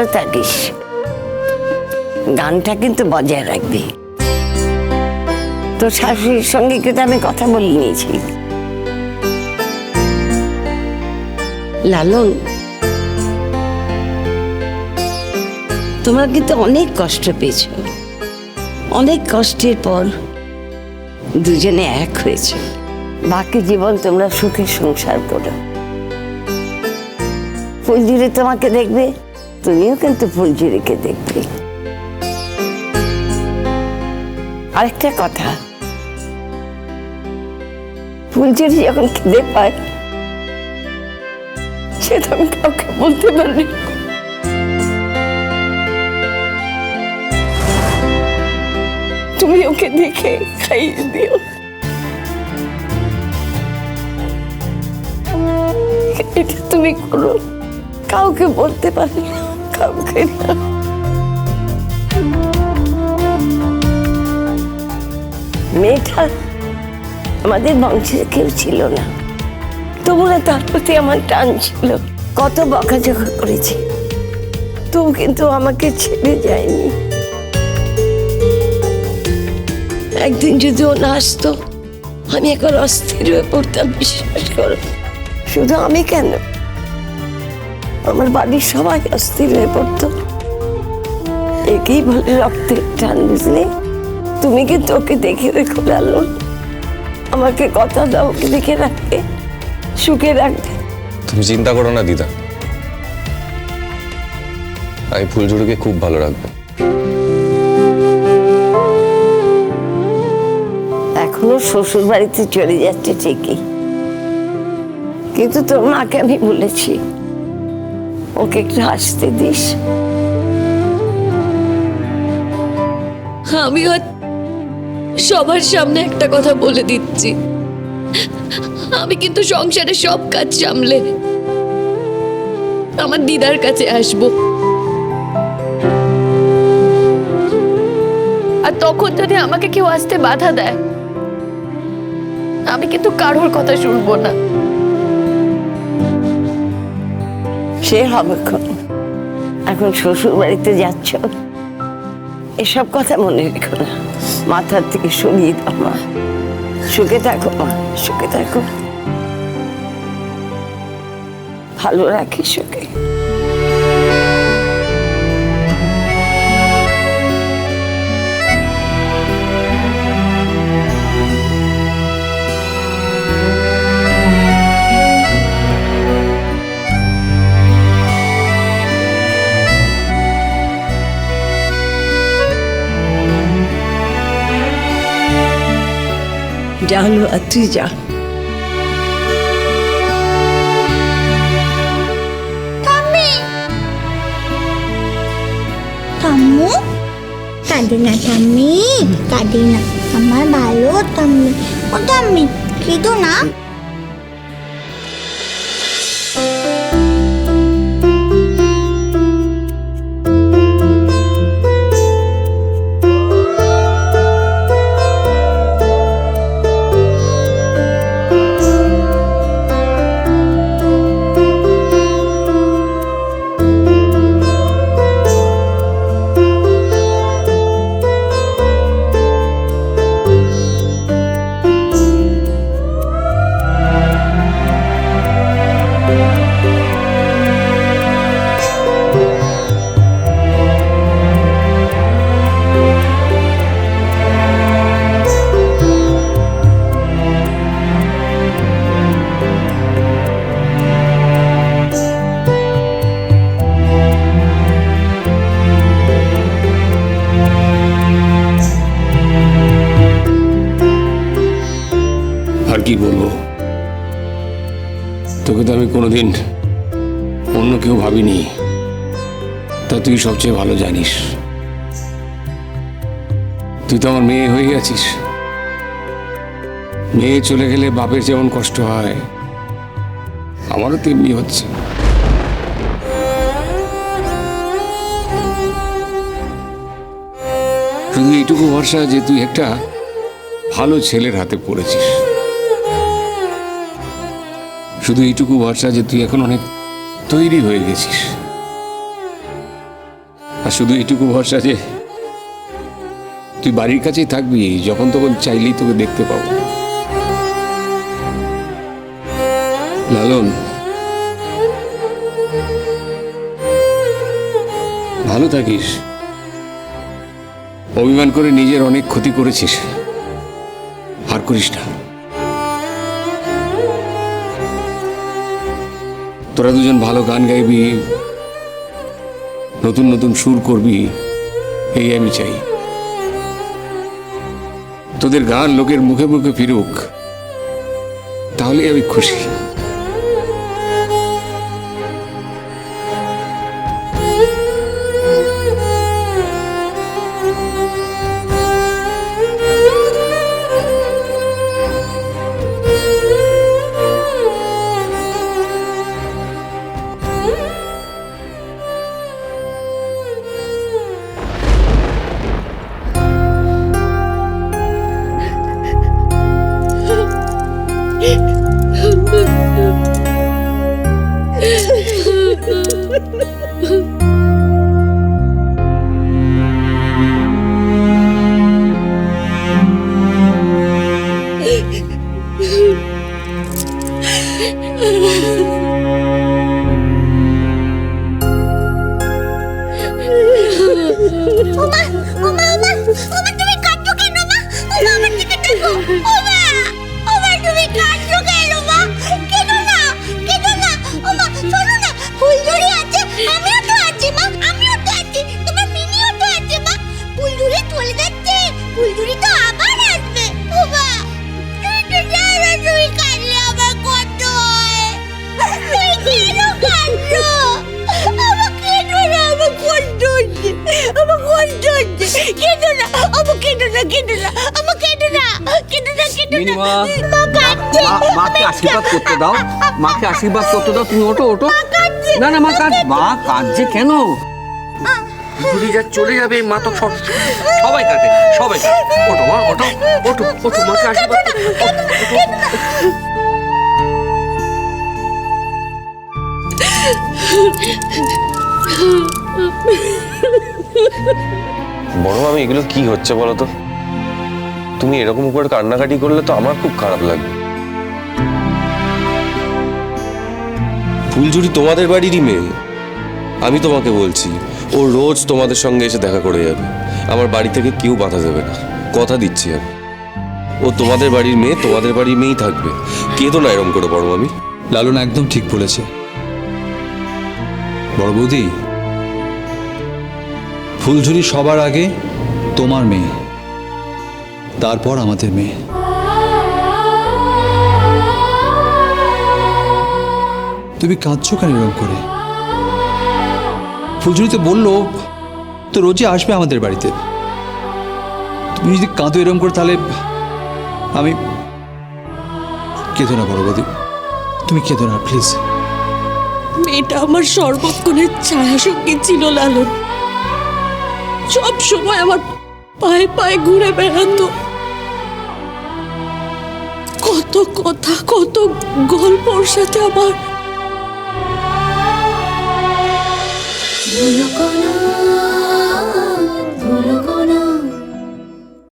ভালো থাকিস, গানটা কিন্তু বজায় রাখবি। তোর শাশুড়ির সঙ্গে কিন্তু আমি কথা বলে নিয়েছি। লালন, তোমরা কিন্তু অনেক কষ্ট পেয়েছ, অনেক কষ্টের পর দুজনে এক হয়েছ। বাকি জীবন তোমরা সুখে সংসার করো। ফুলঝুরি তোমাকে দেখবে, তুমিও কিন্তু ফুলঝুরিকে দেখবে। আরেকটা কথা, ফুলঝুরি যখন খিদে পায় সেটা আমি কাউকে বলতে পারি, তুমি ওকে দেখে খাইয়ে দিও। এটা তুমি করো, কাউকে বলতে পারি না, কাউকে না। মেয়েটা আমাদের বংশের কেউ ছিল না, তবুও তার প্রতি আমার টান ছিল। কত বকাঝকা করেছি, তবু কিন্তু আমাকে ছেড়ে যায়নি। একদিন যদি ও না আসতো, আমি এখন অস্থির হয়ে পড়তাম, বিশ্বাস করো। শুধু আমি কেন, আমার বাড়ির সবাই অস্থির হয়ে পড়তো। একেই বলে রক্তের টান, বুঝলে? তুমি কিন্তু ওকে দেখে রেখো লালন, আমাকে কথা দাও ওকে দেখে রাখবে, সুখে রাখবে। তুমি চিন্তা করো না দিদা, আমি ফুলঝুরিকে খুব ভালো রাখবো। এখনো শ্বশুর বাড়িতে চলে যাচ্ছে ঠিকই, কিন্তু তোর মাকে আমি বলেছি ওকে একটু আসতে দিস। আমিও সবার সামনে একটা কথা বলে দিচ্ছি, আমি কিন্তু সংসারের সব কাজ সামলে আমার দিদার কাছে আসবো। আর তখন যদি আমাকে কেউ আসতে বাধা দেয়, আমি কিন্তু কারোর কথা শুনবো না। সে হবে, এখন শ্বশুর বাড়িতে যাচ্ছ, এসব কথা মনে রেখো না, মাথার থেকে সরিয়ে দাও। মা সুখে থাকো, মা সুখে থাকো, ভালো রাখি সুখে। জানো, আর তুই যা। ঠাম্মু, কাঁদে না ঠাম্মি, কাঁদে না, আমার ভালো ঠাম্মি। ও ঠাম্মি, কেঁদো না। আর কি বলবো, তোকে তো আমি কোনোদিন অন্য কেউ ভাবিনি, তা তুই সবচেয়ে ভালো জানিস। তুই তো আমার মেয়ে হয়ে গেছিস। মেয়ে চলে গেলে বাপের যেমন কষ্ট হয়, আমারও তেমনি হচ্ছে। শুধু এইটুকু ভরসা যে তুই একটা ভালো ছেলের হাতে পড়েছিস, শুধু এইটুকু ভরসা যে তুই এখন অনেক তৈরি হয়ে গেছিস। আর শুধু এটুকু ভরসা যে তুই বাড়ির কাছেই থাকবি, যখন তখন চাইলেই তোকে দেখতে পাবো। লালন, ভালো থাকিস। অভিমান করে নিজের অনেক ক্ষতি করেছিস, আর করিস না। তোরা দুজন ভালো গান গাইবি, নতুন নতুন সুর করবি, এই আমি চাই। তোদের গান লোকের মুখে মুখে ফিরুক, তাহলে আমি খুশি। ওমা ওমা ওমা ওমা, তুমি কাঁদছো কেন মা? ওমা, আমার দিকে দেখো। ওমা ওমা, তুমি কাঁদছো কেন মা? কেঁদো না, কেঁদো না। ওমা শোনো না, ফুলঝুরি আছে, আমিও তো আছি মা, আমিও তো আছি, তোমার মিনিও তো আছে মা। ফুলঝুরি চলে যাচ্ছে, ফুলঝুরি তো আবার আসবে। ওমা তুমি তো জানো, তুমি কাঁদলে আমার কষ্ট হয়। তুমি কেন কাঁদছো? আমার কেঁদো না, আমার কষ্ট হচ্ছে, আমার কষ্ট হচ্ছে। কেঁদো না, আমার কেঁদো না, কেঁদো না, আমার কেঁদো না, কেঁদো না, কেঁদো না। মিনিমা, মা কাঁদছে। মাকে আশীর্বাদ করতে দাও, মাকে আশীর্বাদ করতে দাও। তুমি ওঠো ওঠো। না না, মা কাঁদছে কেন? ঘুরে যা চলে যাবে, মা তো সবাই কাঁদে, সবাই কাঁদে। ওঠো মা, ওঠো ওঠো ওঠো, মাকে আশীর্বাদ করতে দাও। বড় মামি, এগুলো কি হচ্ছে বলো তো? তুমি এরকম করে কান্নাকাটি করলে তো আমার খুব খারাপ লাগবে। ফুলঝুরি তোমাদের বাড়িরই মেয়ে। আমি তোমাকে বলছি, ও রোজ তোমাদের সঙ্গে এসে দেখা করে যাবে। আমার বাড়ি থেকে কেউ বাধা দেবে না, কথা দিচ্ছি আমি। ও তোমাদের বাড়ির মেয়ে, তোমাদের বাড়ির মেয়েই থাকবে। কেঁদো না এরকম করে বড় মামি। লালন একদম ঠিক বলেছে। বড় বৌদি, ফুলঝুরি সবার আগে তোমার মেয়ে, তারপর আমাদের মেয়ে। তুমি কাঁদছো কেন এরকম করে? ফুলঝুরি তো বললো তো রোজই আসবে আমাদের বাড়িতে। তুমি যদি কাঁদো এরকম করে, তাহলে আমি কেঁদো না বড় বৌদি, তুমি কেঁদো না প্লিজ। মেয়েটা আমার সর্বক্ষণের ছায়া সঙ্গী ছিল লালন। সব সময় আমার পায়ে পায়ে ঘুরে বেড়াতো। কত কথা, কত গল্প ওর সাথে আমার।